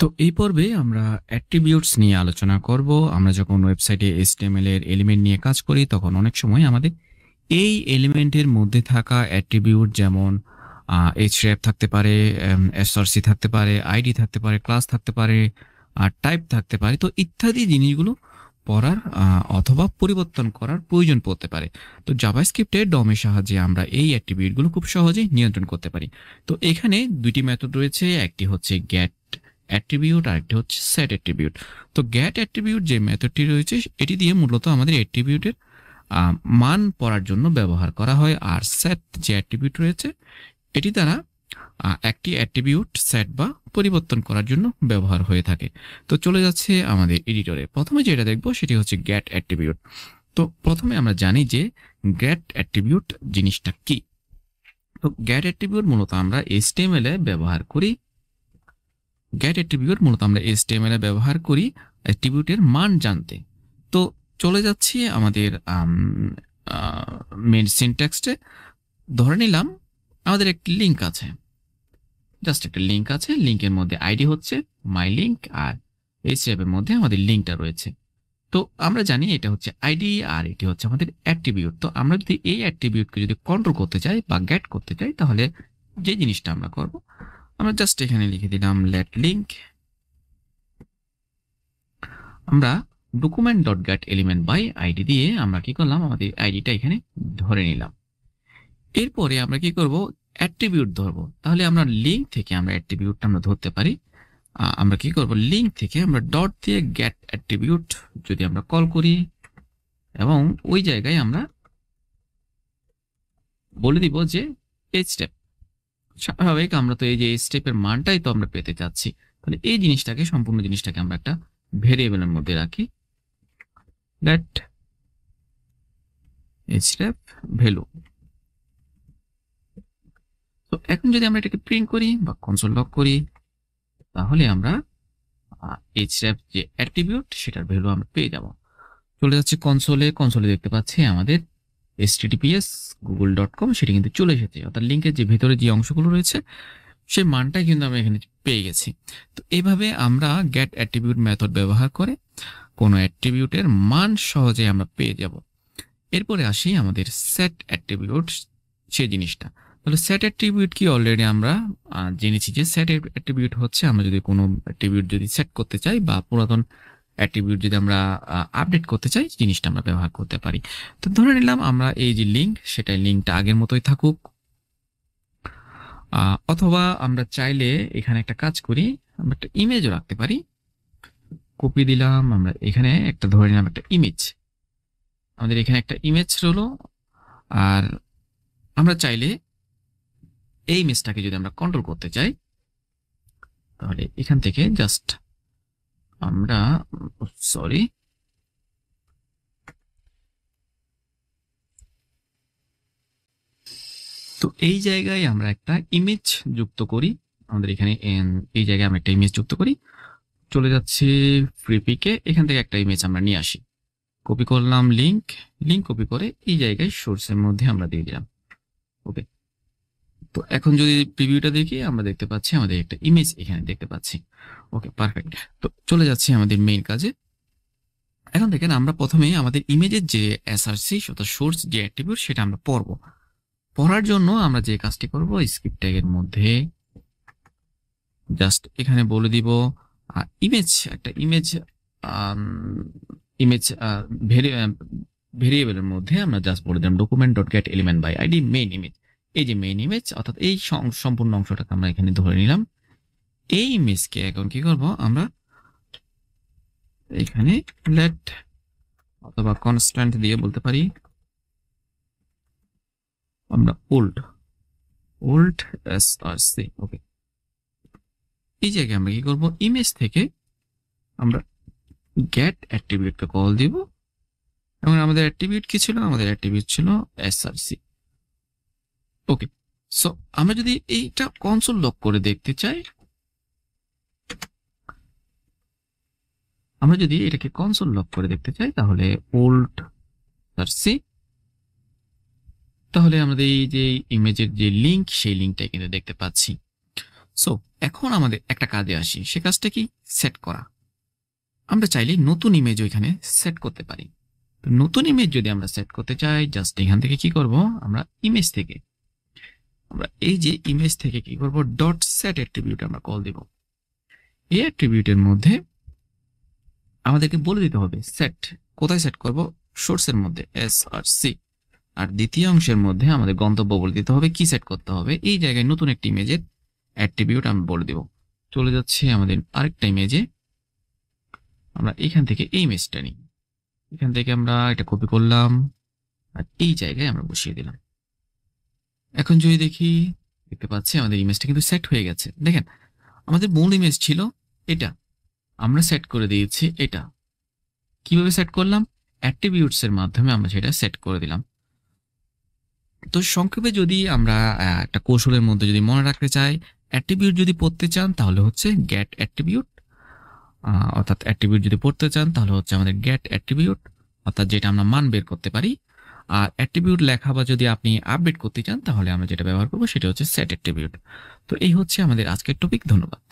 তো এই পর্বে আমরা অ্যাট্রিবিউটস নিয়ে আলোচনা করব। আমরা যখন ওয়েবসাইটে HTML এর এলিমেন্ট নিয়ে কাজ করি তখন অনেক সময় আমাদের এই এলিমেন্টের মধ্যে থাকা অ্যাট্রিবিউট যেমন href থাকতে পারে, src থাকতে পারে, id থাকতে পারে, ক্লাস থাকতে পারে, আর টাইপ থাকতে পারে, তো ইত্যাদি জিনিসগুলো পড়ার অথবা পরিবর্তন করার প্রয়োজন পড়তে পারে। তো জাভাস্ক্রিপ্টের ডমের সাহায্যে আমরা এই অ্যাট্রিবিউটগুলো খুব সহজেই নিয়ন্ত্রণ করতে পারি। তো এখানে দুইটি মেথড রয়েছে, একটি হচ্ছে গেট অ্যাট্রিবিউট আর একটি হচ্ছে সেট অ্যাট্রিবিউট। তো গেট অ্যাট্রিবিউট যে মেথডটি রয়েছে এটি দিয়ে মূলত আমাদের অ্যাট্রিবিউটের মান পড়ার জন্য ব্যবহার করা হয়, আর সেট যে অ্যাট্রিবিউট রয়েছে এটি দ্বারা একটি অ্যাট্রিবিউট সেট বা পরিবর্তন করার জন্য ব্যবহার হয়ে থাকে। তো চলে যাচ্ছে আমাদের এডিটরে। প্রথমে যেটা দেখব সেটি হচ্ছে গেট অ্যাট্রিবিউট। তো প্রথমে আমরা জানি যে গেট অ্যাট্রিবিউট জিনিসটা কি। তো গেট অ্যাট্রিবিউট মূলত আমরা HTML এ ব্যবহার করি। গেট অ্যাট্রিবিউট মূলত আমরা HTML এ ব্যবহার করি অ্যাট্রিবিউটের মান জানতে। তো চলে যাচ্ছি আমাদের মেন সিনট্যাক্সে। ধরে নিলাম আমাদের একটি লিঙ্ক আছে, জাস্ট একটা লিঙ্ক আছে, লিঙ্কের মধ্যে আইডি হচ্ছে মাই লিঙ্ক আর href এর মধ্যে আমাদের লিঙ্কটা রয়েছে। তো আমরা জানি এটা হচ্ছে আইডি আর এটি হচ্ছে আমাদের অ্যাট্রিবিউট। তো আমরা যদি এই অ্যাট্রিবিউটকে যদি কন্ট্রোল করতে চাই বা গেট করতে চাই তাহলে যে জিনিসটা আমরা করব, আমরা জাস্ট এখানে লিখে দিলাম লেট লিঙ্ক। আমরা document dot get element by ID দিয়ে আমরা কি করলাম, আমাদের আইডিটা এখানে ধরে নিলাম। এরপরে আমরা কি করব, অ্যাট্রিবিউট ধরবো। তাহলে আমরা লিঙ্ক থেকে আমরা অ্যাট্রিবিউটটা আমরা ধরতে পারি। আমরা কি করব, লিঙ্ক থেকে আমরা ডট দিয়ে গেট অ্যাট্রিবিউট যদি আমরা কল করি এবং ওই জায়গায় আমরা বলে দিব যে href। স্বাভাবিক আমরা তো এই যে href এর মানটাই তো আমরা পেতে চাচ্ছি। তাহলে এই জিনিসটাকে, সম্পূর্ণ জিনিসটাকে আমরা একটা ভেরিয়েবলের মধ্যে রাখি, লেট href ভ্যালু। তো এখন যদি আমরা এটাকে প্রিন্ট করি বা কনসোল লক করি তাহলে আমরা href যে অ্যাট্রিবিউট সেটার ভ্যালু আমরা পেয়ে যাব। চলে যাচ্ছে কনসোলে। কনসোলে দেখতে পাচ্ছি আমাদের https://google.com সেটা কিন্তু চলে এসেছে, অর্থাৎ লিঙ্কের যে ভেতরে যে অংশগুলো রয়েছে সেই মানটাই কিন্তু আমরা এখানে পেয়ে গেছি। তো এইভাবে আমরা গেট অ্যাট্রিবিউট মেথড ব্যবহার করে কোনো অ্যাট্রিবিউটের মান সহজে আমরা পেয়ে যাব। এরপরে আসি আমাদের সেট অ্যাট্রিবিউট, সেই জিনিসটা। তাহলে সেট অ্যাট্রিবিউট কি অলরেডি আমরা জেনেছি যে সেট অ্যাট্রিবিউট হচ্ছে আমরা যদি কোনো অ্যাট্রিবিউট যদি সেট করতে চাই বা পুরাতন অ্যাট্রিবিউট যদি আমরা আপডেট করতে চাই, জিনিসটা আমরা ব্যবহার করতে পারি। তো ধরে নিলাম আমরা এই যে লিঙ্ক, সেটাই লিঙ্কটা আগের মতোই থাকুক, অথবা আমরা চাইলে এখানে একটা কাজ করি, আমরা একটা ইমেজও রাখতে পারি। কপি দিলাম, আমরা এখানে একটা ধরে নিলাম একটা ইমেজ, আমাদের এখানে একটা ইমেজ রইল। আর আমরা চাইলে এই ইমেজটাকে যদি আমরা কন্ট্রোল করতে চাই তাহলে এখান থেকে জাস্ট আমরা সরি তো এই জায়গায় আমরা একটা ইমেজ যুক্ত করি। আমাদের এখানে এই জায়গায় আমরা একটা ইমেজ যুক্ত করি। চলে যাচ্ছি ফ্রি পিকে, এখান থেকে একটা ইমেজ আমরা নিয়ে আসি, কপি করলাম লিঙ্ক কপি করে এই জায়গায় সোর্সের মধ্যে আমরা দিয়ে দিলাম। ওকে, তো এখন যদি প্রিভিউটা দেখি আমরা দেখতে পাচ্ছি আমাদের একটা ইমেজ এখানে দেখতে পাচ্ছি। ওকে, পারফেক্ট। তো চলে যাচ্ছি আমাদের মেইন কাজে। এখন দেখেন আমরা প্রথমে আমাদের ইমেজের যে src অর্থাৎ সোর্স যে অ্যাট্রিবিউট সেটা আমরা পড়বো। পড়ার জন্য আমরা যে কাজটি করব, স্ক্রিপ্ট ট্যাগের মধ্যে জাস্ট এখানে বলে দিব ইমেজ, একটা ইমেজ ভেরিয়েবলের মধ্যে আমরা জাস্ট বলে দিলাম document dot get element by ID main image. এই যে মেইন ইমেজ অর্থাৎ এই সম্পূর্ণ অংশটাকে আমরা এখানে ধরে নিলাম। এই ইমেজকে এখন কি করব, আমরা এখানে লেট অথবা কনস্ট্যান্ট দিয়ে বলতে পারি আমরা ওল্ড src। ওকে, এই জায়গায় আমরা কি করব, ইমেজ থেকে আমরা গেট অ্যাট্রিবিউটকে কল দিব এবং আমাদের অ্যাট্রিবিউট কি ছিল, আমাদের অ্যাট্রিবিউট ছিল src। ওকে, সো আমরা যদি এইটা কনসোল লক করে দেখতে চাই, আমরা যদি এটাকে কনসোল লক করে দেখতে চাই তাহলে ওল্ড src, তাহলে আমাদের এই যে ইমেজের যে লিঙ্ক সেই লিঙ্কটা কিন্তু দেখতে পাচ্ছি। সো এখন আমাদের একটা কাজে আসি, সে কাজটা কি? সেট করা। আমরা চাইলে নতুন ইমেজ ওইখানে সেট করতে পারি। তো নতুন ইমেজ যদি আমরা সেট করতে চাই, জাস্ট এখান থেকে কি করব, আমরা ইমেজ থেকে, আমরা এই যে ইমেজ থেকে কি করব, ডট সেট অ্যাট্রিবিউট আমরা কল দেব। এই অ্যাট্রিবিউটের মধ্যে আমাদেরকে বলে দিতে হবে সেট কোথায় সেট করব, সোর্সের মধ্যে এস আর সি, আর দ্বিতীয় অংশের মধ্যে আমাদের গন্তব্য বলে দিতে হবে কি সেট করতে হবে। এই জায়গায় নতুন একটি ইমেজের অ্যাট্রিবিউট আমরা বলে দেব। চলে যাচ্ছে আমাদের আরেকটা ইমেজে, আমরা এখান থেকে এই ইমেজটা নিই, এখান থেকে আমরা এটা কপি করলাম আর এই জায়গায় আমরা বসিয়ে দিলাম। এখন যদি দেখি, দেখতে পাচ্ছি আমাদের ইমেজটা কিন্তু সেট হয়ে গেছে। দেখেন, আমাদের মূল ইমেজ ছিল এটা, আমরা সেট করে দিয়েছি এটা। কিভাবে সেট করলাম? অ্যাট্রিবিউটস এর মাধ্যমে আমরা সেটা সেট করে দিলাম। তো সংক্ষেপে যদি আমরা একটা কৌশলের মধ্যে যদি মনে রাখতে চাই, অ্যাট্রিবিউট যদি পড়তে চান তাহলে হচ্ছে গেট অ্যাট্রিবিউট, অর্থাৎ অ্যাট্রিবিউট যদি পড়তে চান তাহলে হচ্ছে আমাদের গেট অ্যাট্রিবিউট, অর্থাৎ যেটা আমরা মান বের করতে পারি। আর অ্যাট্রিবিউট লেখা বা যদি আপনি আপডেট করতে চান তাহলে আমরা যেটা ব্যবহার করবো সেটা হচ্ছে সেট অ্যাট্রিবিউট। তো এই হচ্ছে আমাদের আজকের টপিক। ধন্যবাদ।